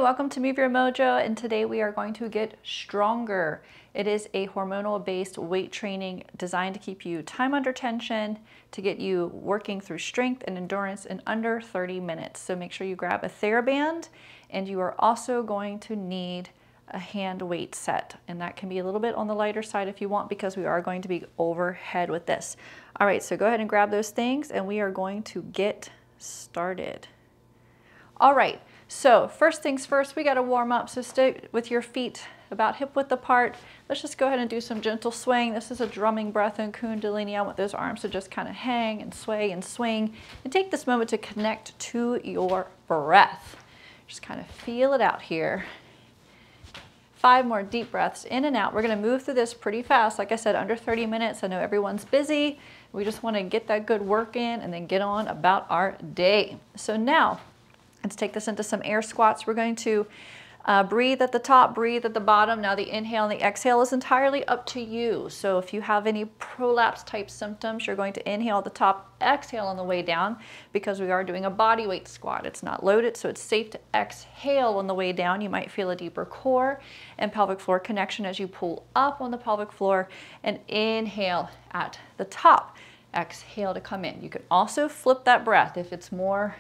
welcome to Move Your Mojo, and today we are going to get stronger. It is a hormonal-based weight training designed to keep you time under tension, to get you working through strength and endurance in under 30 minutes. So make sure you grab a TheraBand, and you are also going to need a hand weight set, and that can be a little bit on the lighter side if you want, because we are going to be overhead with this. All right, so go ahead and grab those things, and we are going to get started. All right. So first things first, we got to warm up. So stay with your feet about hip width apart. Let's just go ahead and do some gentle swing. This is a drumming breath in Kundalini. I want those arms to just kind of hang and sway and swing. And take this moment to connect to your breath. Just kind of feel it out here. 5 more deep breaths in and out. We're going to move through this pretty fast. Like I said, under 30 minutes. I know everyone's busy. We just want to get that good work in and then get on about our day. So now, let's take this into some air squats. We're going to breathe at the top, breathe at the bottom. Now the inhale and the exhale is entirely up to you. So if you have any prolapse type symptoms, you're going to inhale at the top, exhale on the way down, because we are doing a body weight squat. It's not loaded, so it's safe to exhale on the way down. You might feel a deeper core and pelvic floor connection as you pull up on the pelvic floor, and inhale at the top. Exhale to come in. You can also flip that breath if it's more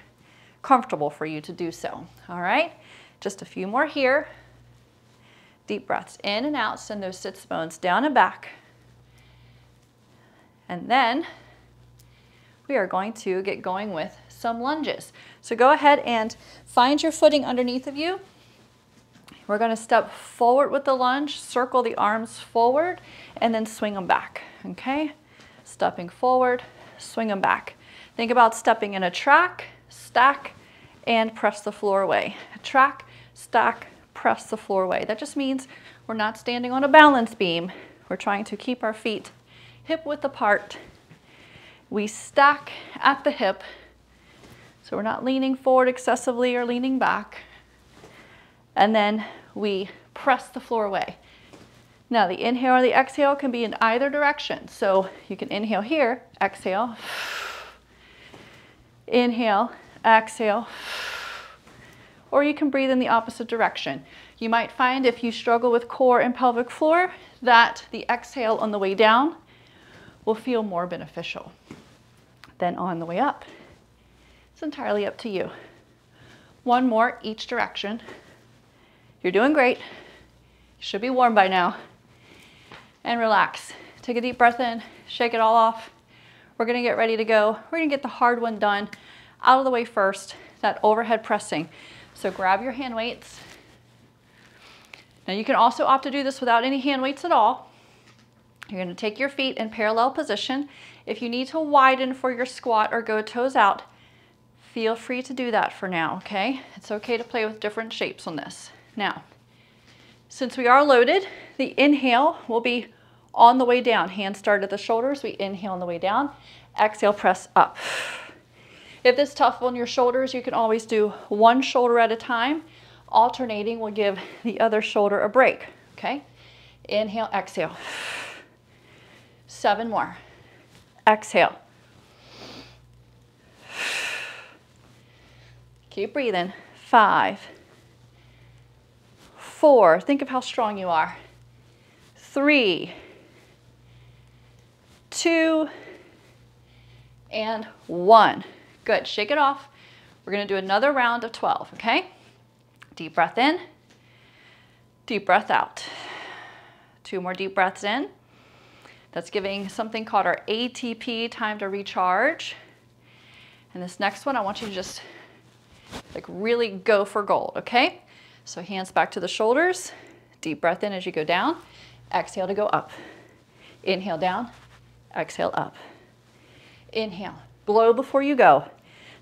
comfortable for you to do so. All right, just a few more here. Deep breaths in and out. Send those sits bones down and back. And then we are going to get going with some lunges. So go ahead and find your footing underneath of you. We're going to step forward with the lunge, circle the arms forward, and then swing them back. Okay, stepping forward, swing them back. Think about stepping in a track, stack, and press the floor away. Track, stack, press the floor away. That just means we're not standing on a balance beam. We're trying to keep our feet hip width apart. We stack at the hip, so we're not leaning forward excessively or leaning back. And then we press the floor away. Now the inhale or the exhale can be in either direction. So you can inhale here, exhale, inhale, exhale, or you can breathe in the opposite direction. You might find if you struggle with core and pelvic floor that the exhale on the way down will feel more beneficial than on the way up. It's entirely up to you. 1 more each direction. You're doing great. You should be warm by now. And relax. Take a deep breath in, shake it all off. We're gonna get ready to go. We're gonna get the hard one done out of the way first, that overhead pressing. So grab your hand weights. Now you can also opt to do this without any hand weights at all. You're going to take your feet in parallel position. If you need to widen for your squat or go toes out, feel free to do that for now, okay? It's okay to play with different shapes on this. Now, since we are loaded, the inhale will be on the way down. Hands start at the shoulders. We inhale on the way down. Exhale, press up. If it's tough on your shoulders, you can always do 1 shoulder at a time. Alternating will give the other shoulder a break, okay? Inhale, exhale. 7 more. Exhale. Keep breathing. 5, 4, think of how strong you are. 3, 2, and 1. Good, shake it off. We're gonna do another round of 12, okay? Deep breath in, deep breath out. 2 more deep breaths in. That's giving something called our ATP, time to recharge. And this next one, I want you to just like really go for gold, okay? So hands back to the shoulders, deep breath in as you go down, exhale to go up. Inhale down, exhale up. Inhale, blow before you go.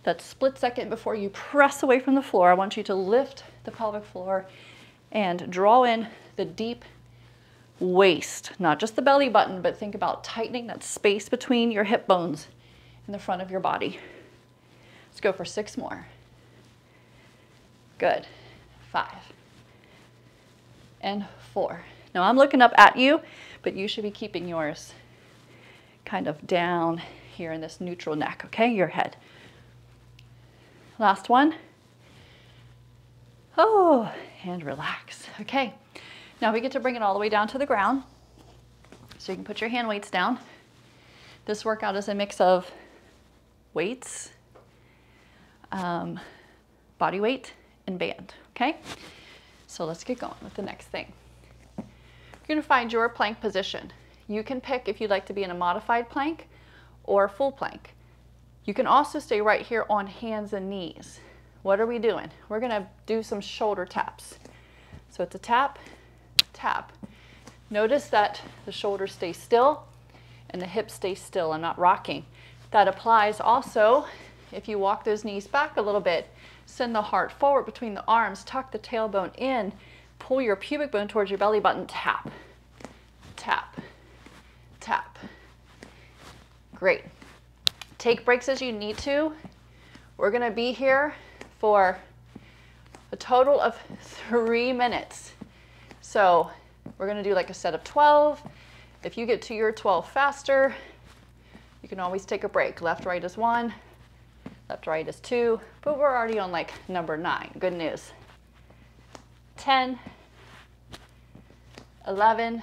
That split second before you press away from the floor, I want you to lift the pelvic floor and draw in the deep waist, not just the belly button, but think about tightening that space between your hip bones in the front of your body. Let's go for 6 more. Good. 5 and 4. Now I'm looking up at you, but you should be keeping yours kind of down here in this neutral neck, okay? Your head. Last one. Oh, and relax. Okay, now we get to bring it all the way down to the ground. So you can put your hand weights down. This workout is a mix of weights, body weight, and band, okay? So let's get going with the next thing. You're gonna find your plank position. You can pick if you'd like to be in a modified plank or a full plank. You can also stay right here on hands and knees. What are we doing? We're gonna do some shoulder taps. So it's a tap, tap. Notice that the shoulders stay still and the hips stay still. I'm not rocking. That applies also if you walk those knees back a little bit, send the heart forward between the arms, tuck the tailbone in, pull your pubic bone towards your belly button, tap, tap, tap. Great. Take breaks as you need to. We're gonna be here for a total of 3 minutes. So we're gonna do like a set of 12. If you get to your 12 faster, you can always take a break. Left, right is 1, left, right is 2, but we're already on like number 9. Good news. 10, 11,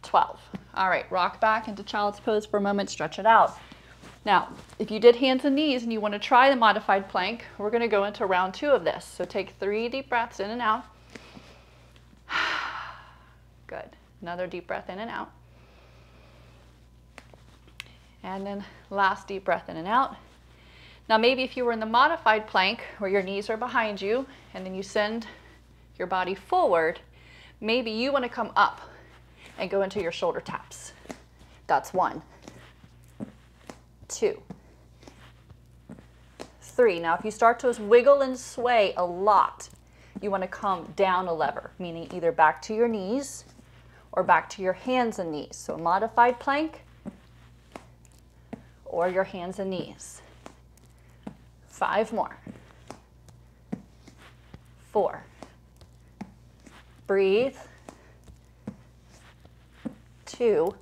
12. All right, rock back into child's pose for a moment, stretch it out. Now, if you did hands and knees and you want to try the modified plank, we're going to go into round 2 of this. So take 3 deep breaths in and out. Good. Another deep breath in and out. And then last deep breath in and out. Now maybe if you were in the modified plank where your knees are behind you and then you send your body forward, maybe you want to come up and go into your shoulder taps. That's 1, 2, 3. Now if you start to wiggle and sway a lot, you want to come down a lever, meaning either back to your knees or back to your hands and knees. So a modified plank or your hands and knees. 5 more. 4. Breathe. 2.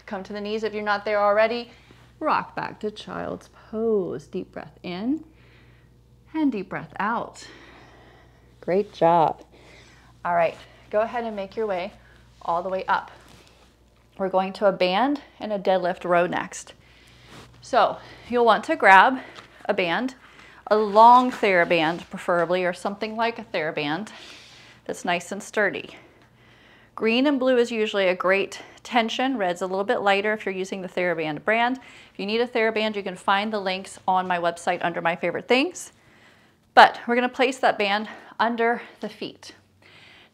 Come to the knees if you're not there already. Rock back to child's pose. Deep breath in and deep breath out. Great job. All right, go ahead and make your way all the way up. We're going to a band and a deadlift row next. So you'll want to grab a band, a long TheraBand preferably, or something like a TheraBand that's nice and sturdy. Green and blue is usually a great tension. Red's a little bit lighter if you're using the TheraBand brand. If you need a TheraBand, you can find the links on my website under my favorite things. But we're gonna place that band under the feet.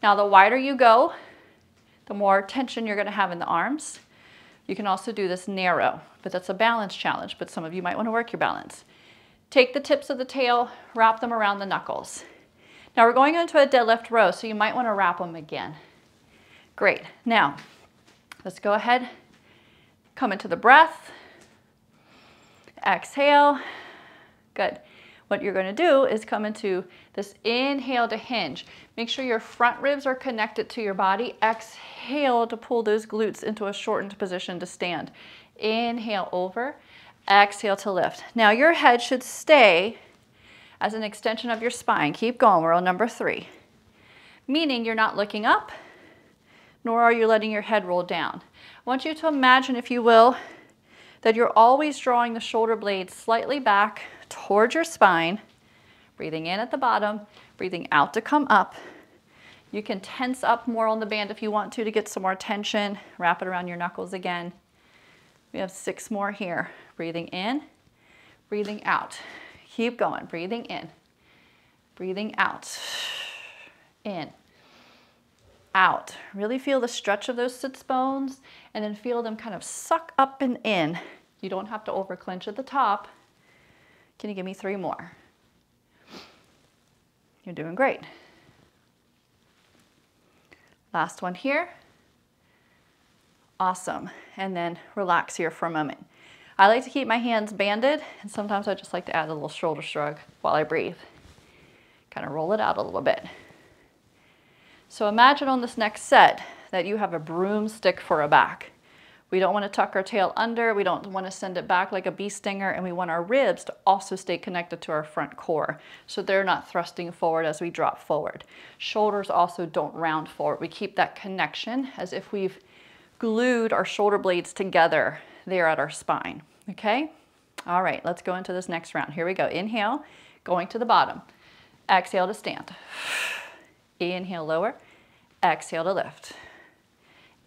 Now the wider you go, the more tension you're gonna have in the arms. You can also do this narrow, but that's a balance challenge, but some of you might wanna work your balance. Take the tips of the tail, wrap them around the knuckles. Now we're going into a deadlift row, so you might wanna wrap them again. Great. Now, let's go ahead, come into the breath, exhale. Good. What you're going to do is come into this inhale to hinge. Make sure your front ribs are connected to your body. Exhale to pull those glutes into a shortened position to stand. Inhale over, exhale to lift. Now your head should stay as an extension of your spine. Keep going. We're on number 3. Meaning you're not looking up, nor are you letting your head roll down. I want you to imagine, if you will, that you're always drawing the shoulder blades slightly back towards your spine, breathing in at the bottom, breathing out to come up. You can tense up more on the band if you want to get some more tension. Wrap it around your knuckles again. We have 6 more here. Breathing in, breathing out. Keep going, breathing in, breathing out, in, out. Really feel the stretch of those sits bones and then feel them kind of suck up and in. You don't have to over clench at the top. Can you give me 3 more? You're doing great. Last one here. Awesome. And then relax here for a moment. I like to keep my hands banded, and sometimes I just like to add a little shoulder shrug while I breathe. Kind of roll it out a little bit. So imagine on this next set that you have a broomstick for a back. We don't want to tuck our tail under, we don't want to send it back like a bee stinger, and we want our ribs to also stay connected to our front core so they're not thrusting forward as we drop forward. Shoulders also don't round forward. We keep that connection as if we've glued our shoulder blades together there at our spine, okay? All right, let's go into this next round. Here we go. Inhale, going to the bottom. Exhale to stand. Inhale, lower. Exhale to lift.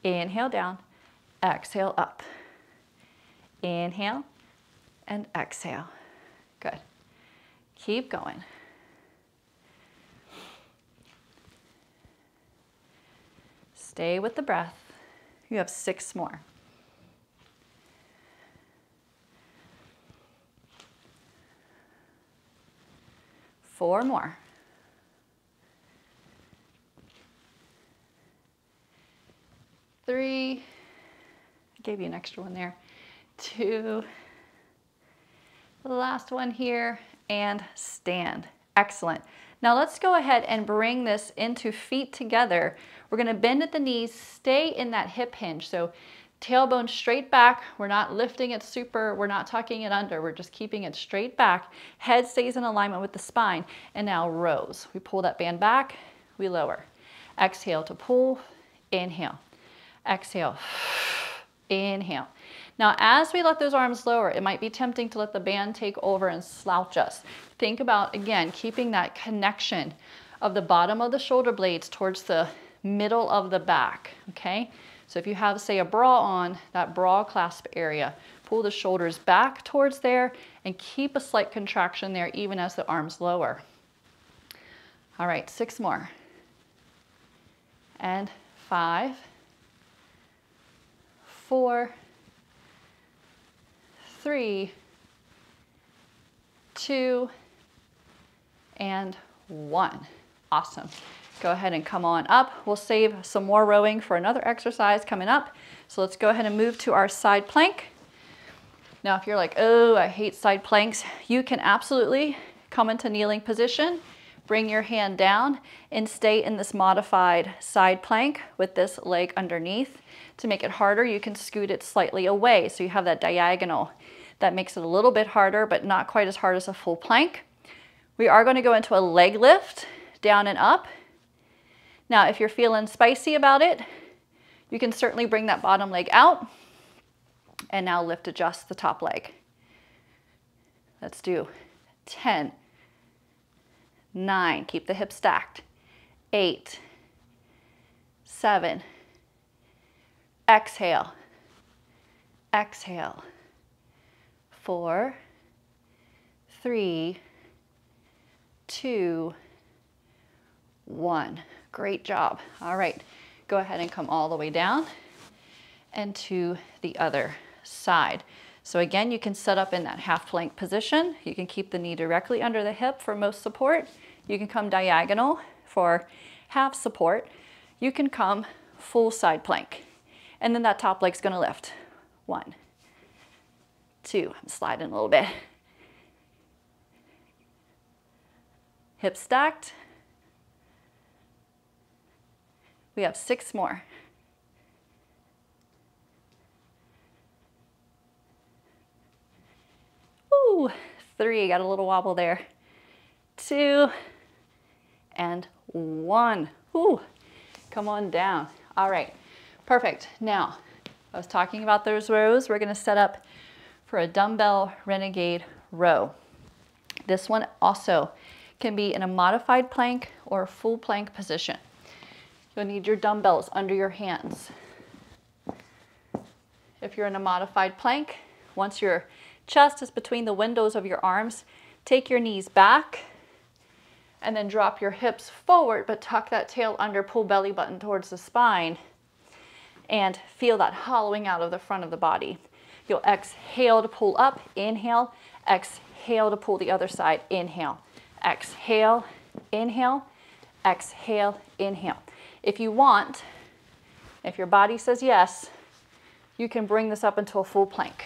Inhale, down. Exhale, up. Inhale and exhale. Good. Keep going. Stay with the breath. You have 6 more. Four more. 3. I gave you an extra one there. 2. The last one here, and stand. Excellent. Now let's go ahead and bring this into feet together. We're going to bend at the knees, stay in that hip hinge. So tailbone straight back. We're not lifting it super, we're not tucking it under, we're just keeping it straight back. Head stays in alignment with the spine. And now rows. We pull that band back, we lower. Exhale to pull, inhale. Exhale, inhale. Now as we let those arms lower, it might be tempting to let the band take over and slouch us. Think about, again, keeping that connection of the bottom of the shoulder blades towards the middle of the back, okay? So if you have, say, a bra on, that bra clasp area, pull the shoulders back towards there and keep a slight contraction there even as the arms lower. All right, 6 more. And 5, 4, 3, 2, and 1. Awesome. Go ahead and come on up. We'll save some more rowing for another exercise coming up. So let's go ahead and move to our side plank. Now, if you're like, oh, I hate side planks, you can absolutely come into kneeling position, bring your hand down, and stay in this modified side plank with this leg underneath. To make it harder, you can scoot it slightly away, so you have that diagonal. That makes it a little bit harder, but not quite as hard as a full plank. We are going to go into a leg lift, down and up. Now, if you're feeling spicy about it, you can certainly bring that bottom leg out and now lift, adjust the top leg. Let's do 10, 9, keep the hips stacked, 8, 7, exhale, exhale, 4, 3, 2, 1. Great job. All right, go ahead and come all the way down and to the other side. So again, you can set up in that half plank position. You can keep the knee directly under the hip for most support. You can come diagonal for half support. You can come full side plank. And then that top leg's gonna lift. 1, 2, I'm sliding a little bit. Hips stacked. We have 6 more. Ooh, 3, got a little wobble there. 2, and 1. Ooh, come on down. All right, perfect. Now, I was talking about those rows. We're gonna set up for a dumbbell renegade row. This one also can be in a modified plank or a full plank position. You'll need your dumbbells under your hands. If you're in a modified plank, once your chest is between the windows of your arms, take your knees back and then drop your hips forward, but tuck that tail under, pull belly button towards the spine, and feel that hollowing out of the front of the body. You'll exhale to pull up, inhale, exhale to pull the other side, inhale, exhale, inhale, exhale, inhale. If you want, if your body says yes, you can bring this up into a full plank.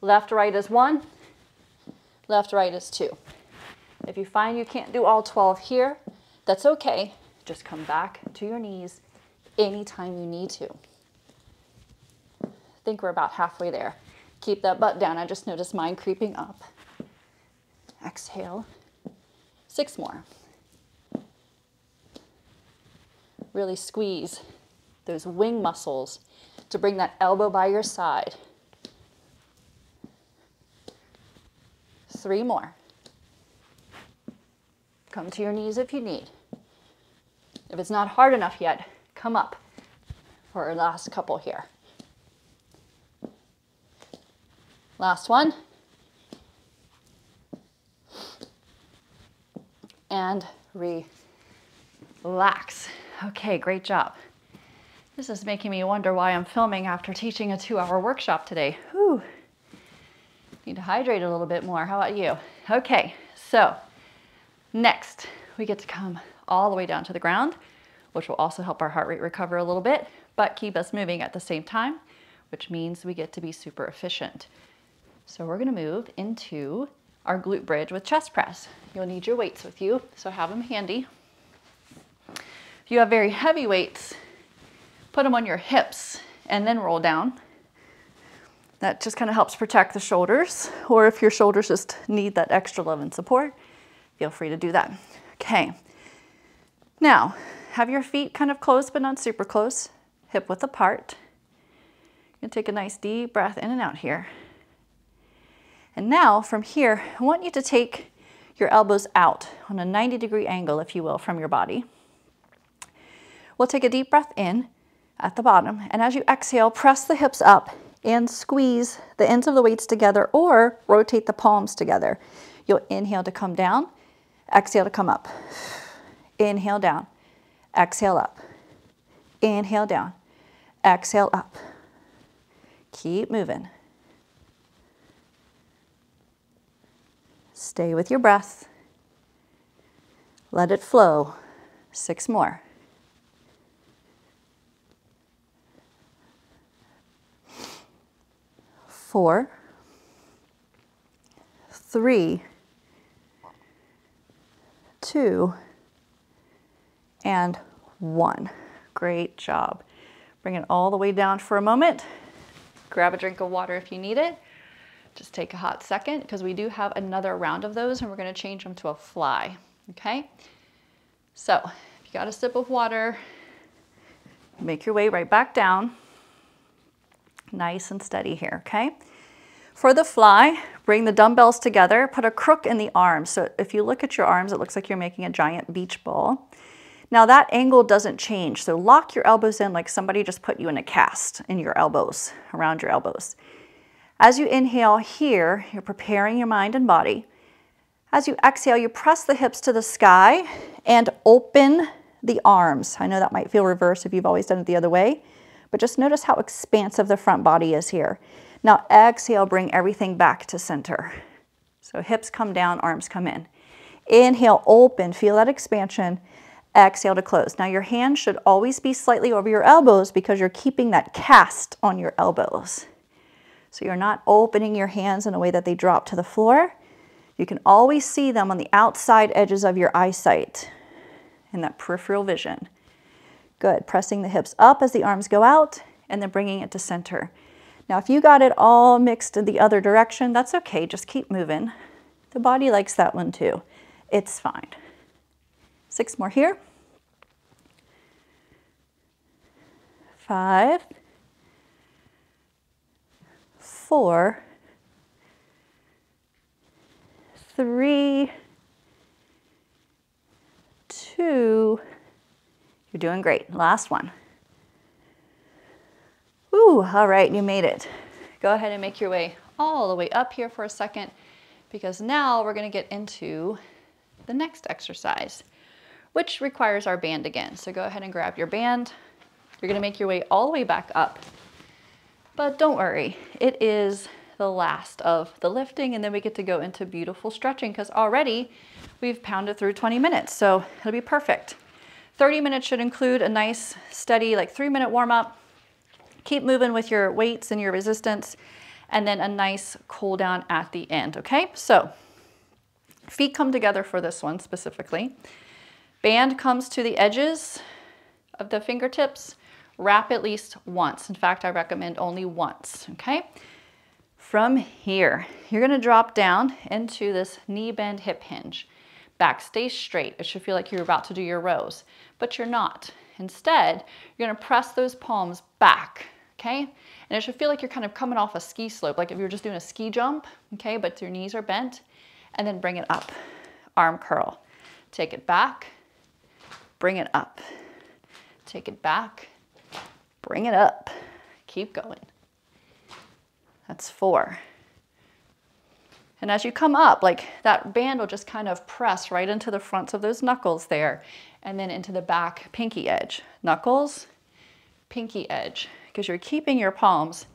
Left, right is 1, left, right is 2. If you find you can't do all 12 here, that's okay. Just come back to your knees anytime you need to. think we're about halfway there. Keep that butt down. I just noticed mine creeping up. Exhale. 6 more. Really squeeze those wing muscles to bring that elbow by your side. 3 more. Come to your knees if you need. If it's not hard enough yet, come up for our last couple here. Last one. And relax. Okay, great job. This is making me wonder why I'm filming after teaching a 2-hour workshop today. Whew. Need to hydrate a little bit more. How about you? Okay, so next we get to come all the way down to the ground, which will also help our heart rate recover a little bit, but keep us moving at the same time, which means we get to be super efficient. So we're gonna move into our glute bridge with chest press. You'll need your weights with you, so have them handy. If you have very heavy weights, put them on your hips and then roll down. That just kind of helps protect the shoulders, or if your shoulders just need that extra love and support, feel free to do that. Okay, now have your feet kind of close but not super close, hip width apart. You're gonna take a nice deep breath in and out here. And now from here, I want you to take your elbows out on a 90-degree angle, if you will, from your body. We'll take a deep breath in at the bottom, and as you exhale, press the hips up and squeeze the ends of the weights together or rotate the palms together. You'll inhale to come down, exhale to come up. Inhale down, exhale up. Inhale down, exhale up. Keep moving. Stay with your breath. Let it flow. 6 more. 4, 3, 2, and 1. Great job. Bring it all the way down for a moment. Grab a drink of water if you need it. Just take a hot second because we do have another round of those and we're going to change them to a fly. Okay? So, if you got a sip of water, make your way right back down. Nice and steady here, okay? For the fly, bring the dumbbells together, put a crook in the arms. So if you look at your arms, it looks like you're making a giant beach ball. Now that angle doesn't change, so lock your elbows in like somebody just put you in a cast in your elbows, around your elbows. As you inhale here, you're preparing your mind and body. As you exhale, you press the hips to the sky and open the arms. I know that might feel reversed if you've always done it the other way, but just notice how expansive the front body is here. Now exhale, bring everything back to center. So hips come down, arms come in. Inhale, open, feel that expansion. Exhale to close. Now your hands should always be slightly over your elbows because you're keeping that cast on your elbows. So you're not opening your hands in a way that they drop to the floor. You can always see them on the outside edges of your eyesight in that peripheral vision. Good, pressing the hips up as the arms go out and then bringing it to center. Now if you got it all mixed in the other direction, that's okay, just keep moving. The body likes that one too. It's fine. 6 more here. 5, 4, 3, 2, you're doing great. Last one. Ooh, all right, you made it. Go ahead and make your way all the way up here for a second because now we're gonna get into the next exercise, which requires our band again. So go ahead and grab your band. You're gonna make your way all the way back up. But don't worry, it is the last of the lifting and then we get to go into beautiful stretching because already we've pounded through 20 minutes, so it'll be perfect. 30 minutes should include a nice, steady, like 3-minute warm-up. Keep moving with your weights and your resistance, and then a nice cool down at the end, okay? So, feet come together for this one specifically. Band comes to the edges of the fingertips. Wrap at least once. In fact, I recommend only once, okay? From here, you're gonna drop down into this knee bend hip hinge. Back stays straight. It should feel like you're about to do your rows, but you're not. Instead, you're gonna press those palms back, okay? And it should feel like you're kind of coming off a ski slope, like if you're just doing a ski jump, okay? But your knees are bent, and then bring it up. Arm curl. Take it back, bring it up. Take it back, bring it up. Keep going. That's 4. And as you come up, like that band will just kind of press right into the fronts of those knuckles there, and then into the back pinky edge. Knuckles, pinky edge, because you're keeping your palms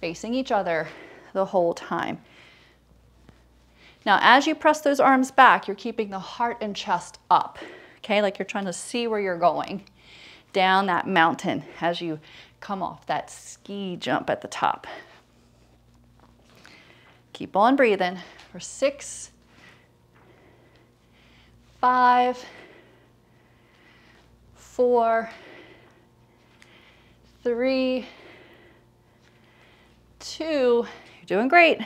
facing each other the whole time. Now, as you press those arms back, you're keeping the heart and chest up, okay? Like you're trying to see where you're going down that mountain as you come off that ski jump at the top. Keep on breathing for 6, 5, 4, 3, 2, you're doing great,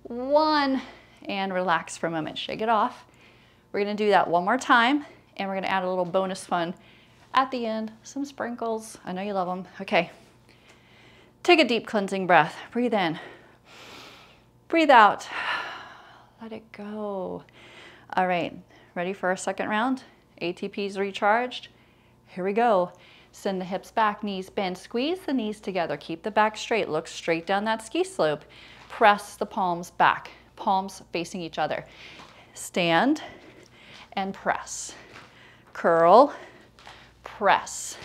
1, and relax for a moment. Shake it off. We're gonna do that one more time, and we're gonna add a little bonus fun at the end, some sprinkles. I know you love them. Okay, take a deep cleansing breath. Breathe in. Breathe out. Let it go. All right, ready for our second round? ATP's recharged. Here we go. Send the hips back, knees bend. Squeeze the knees together. Keep the back straight. Look straight down that ski slope. Press the palms back. Palms facing each other. Stand and press. Curl, press.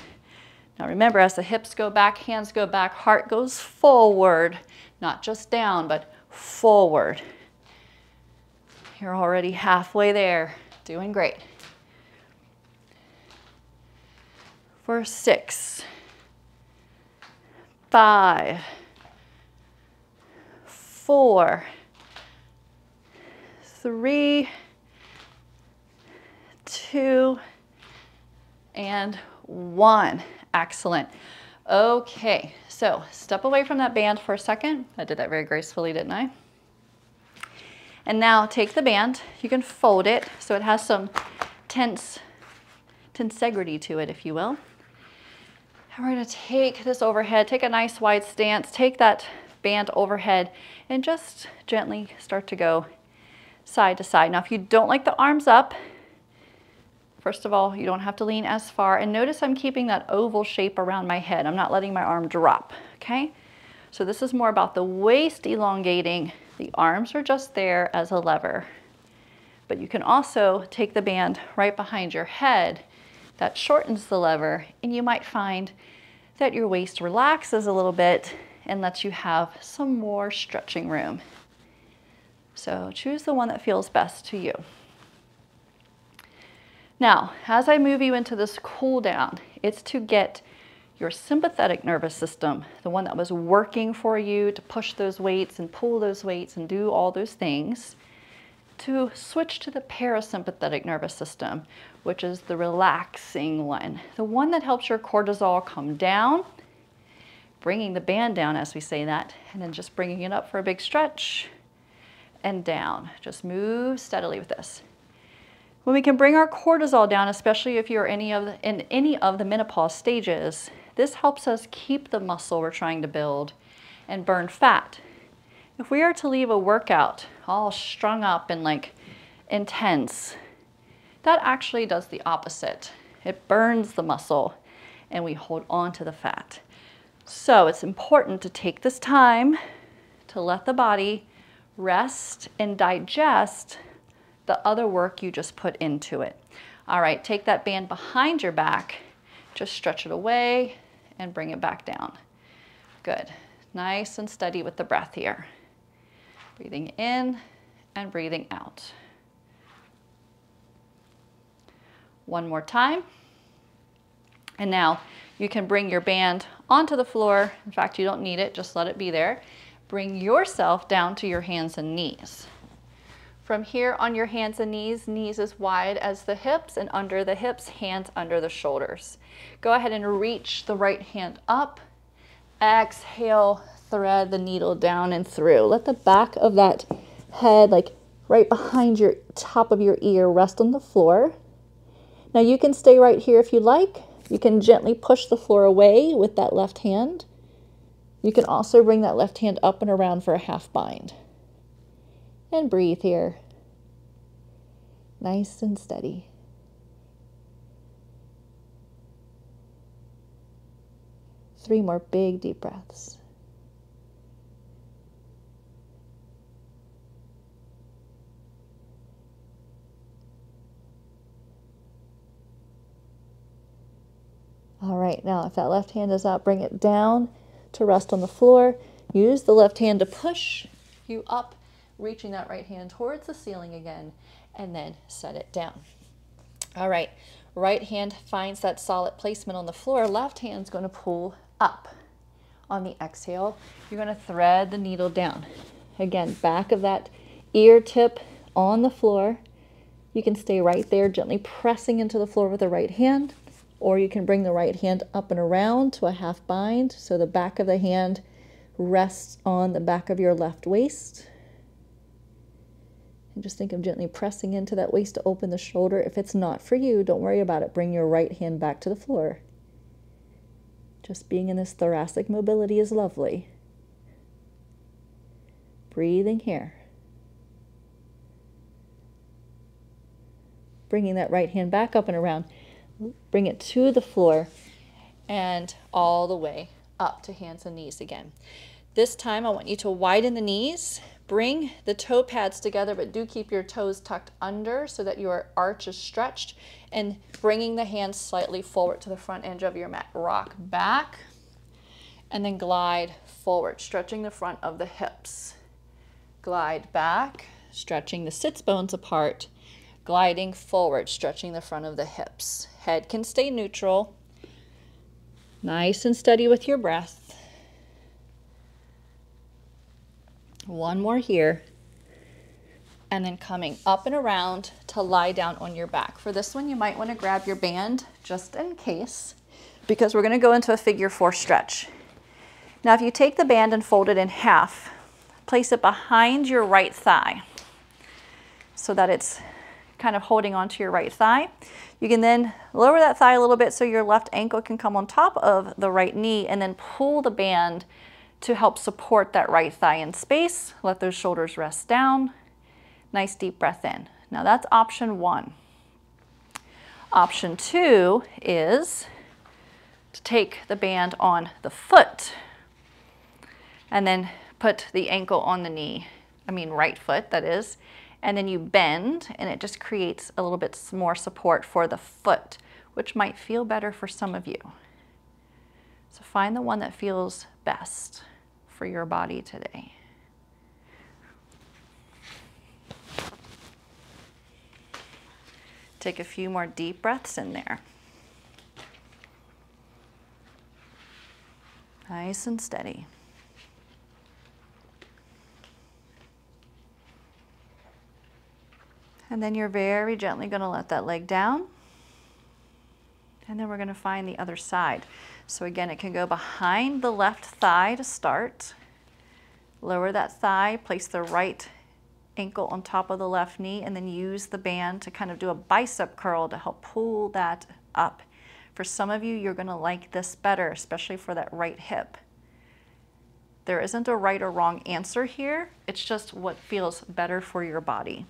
Now remember, as the hips go back, hands go back, heart goes forward. Not just down, but forward. You're already halfway there. Doing great. For 6, 5, 4, 3, 2, and 1. Excellent. Okay, so step away from that band for a second. I did that very gracefully, didn't I? And now take the band. You can fold it so it has some tensegrity to it, if you will. And we're gonna take this overhead, take a nice wide stance, take that band overhead, and just gently start to go side to side. Now, if you don't like the arms up, first of all, you don't have to lean as far. And notice I'm keeping that oval shape around my head. I'm not letting my arm drop, okay? So this is more about the waist elongating. The arms are just there as a lever. But you can also take the band right behind your head. That shortens the lever, and you might find that your waist relaxes a little bit and lets you have some more stretching room. So choose the one that feels best to you. Now, as I move you into this cool down, it's to get your sympathetic nervous system, the one that was working for you to push those weights and pull those weights and do all those things, to switch to the parasympathetic nervous system, which is the relaxing one, the one that helps your cortisol come down, bringing the band down as we say that, and then just bringing it up for a big stretch and down. Just move steadily with this. When we can bring our cortisol down, especially if you're in any of the menopause stages, this helps us keep the muscle we're trying to build and burn fat. If we are to leave a workout all strung up and like intense, that actually does the opposite. It burns the muscle and we hold on to the fat. So it's important to take this time to let the body rest and digest the other work you just put into it. All right, take that band behind your back, just stretch it away and bring it back down. Good, nice and steady with the breath here. Breathing in and breathing out. One more time. And now you can bring your band onto the floor. In fact, you don't need it, just let it be there. Bring yourself down to your hands and knees. From here on your hands and knees, knees as wide as the hips, and under the hips, hands under the shoulders. Go ahead and reach the right hand up. Exhale, thread the needle down and through. Let the back of that head, like right behind your top of your ear, rest on the floor. Now you can stay right here if you like. You can gently push the floor away with that left hand. You can also bring that left hand up and around for a half bind. And breathe here. Nice and steady. Three more big deep breaths. All right, now if that left hand is out, bring it down to rest on the floor. Use the left hand to push you up, reaching that right hand towards the ceiling again, and then set it down. All right, right hand finds that solid placement on the floor. Left hand's going to pull up. On the exhale, you're going to thread the needle down. Again, back of that ear tip on the floor. You can stay right there, gently pressing into the floor with the right hand, or you can bring the right hand up and around to a half bind, so the back of the hand rests on the back of your left waist. And just think of gently pressing into that waist to open the shoulder. If it's not for you, don't worry about it. Bring your right hand back to the floor. Just being in this thoracic mobility is lovely. Breathing here. Bringing that right hand back up and around. Bring it to the floor and all the way up to hands and knees again. This time I want you to widen the knees. Bring the toe pads together, but do keep your toes tucked under so that your arch is stretched, and bringing the hands slightly forward to the front edge of your mat. Rock back and then glide forward, stretching the front of the hips. Glide back, stretching the sits bones apart, gliding forward, stretching the front of the hips. Head can stay neutral. Nice and steady with your breath. One more here, and then coming up and around to lie down on your back. For this one, you might want to grab your band just in case, because we're going to go into a figure 4 stretch. Now, if you take the band and fold it in half, place it behind your right thigh so that it's kind of holding onto your right thigh. You can then lower that thigh a little bit so your left ankle can come on top of the right knee, and then pull the band to help support that right thigh in space. Let those shoulders rest down. Nice deep breath in. Now that's option 1. Option 2 is to take the band on the foot and then put the ankle on the knee, right foot that is, and then you bend, and it just creates a little bit more support for the foot, which might feel better for some of you. So find the one that feels best for your body today. Take a few more deep breaths in there. Nice and steady. And then you're very gently going to let that leg down. And then we're going to find the other side. So again, it can go behind the left thigh to start. Lower that thigh, place the right ankle on top of the left knee, and then use the band to kind of do a bicep curl to help pull that up. For some of you, you're going to like this better, especially for that right hip. There isn't a right or wrong answer here. It's just what feels better for your body.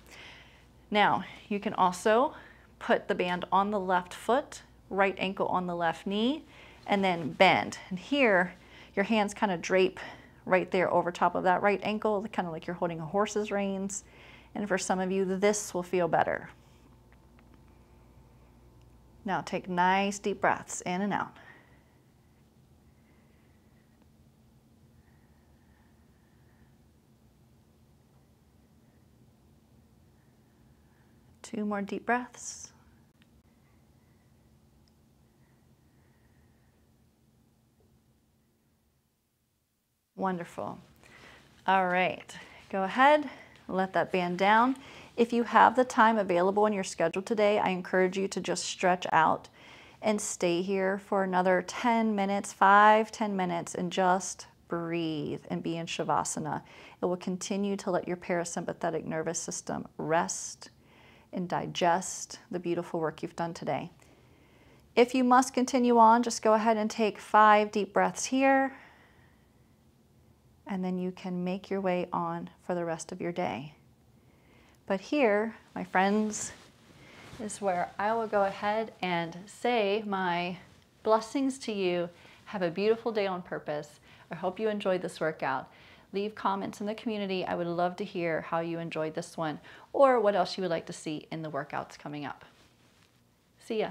Now, you can also put the band on the left foot, right ankle on the left knee, and then bend. And here, your hands kind of drape right there over top of that right ankle, kind of like you're holding a horse's reins. And for some of you, this will feel better. Now take nice deep breaths in and out. Two more deep breaths. Wonderful. All right, go ahead, let that band down. If you have the time available in your schedule today, I encourage you to just stretch out and stay here for another 10 minutes, 5-10 minutes, and just breathe and be in Shavasana. It will continue to let your parasympathetic nervous system rest and digest the beautiful work you've done today. If you must continue on, just go ahead and take 5 deep breaths here, and then you can make your way on for the rest of your day. But here, my friends, is where I will go ahead and say my blessings to you. Have a beautiful day on purpose. I hope you enjoyed this workout. Leave comments in the community. I would love to hear how you enjoyed this one or what else you would like to see in the workouts coming up. See ya.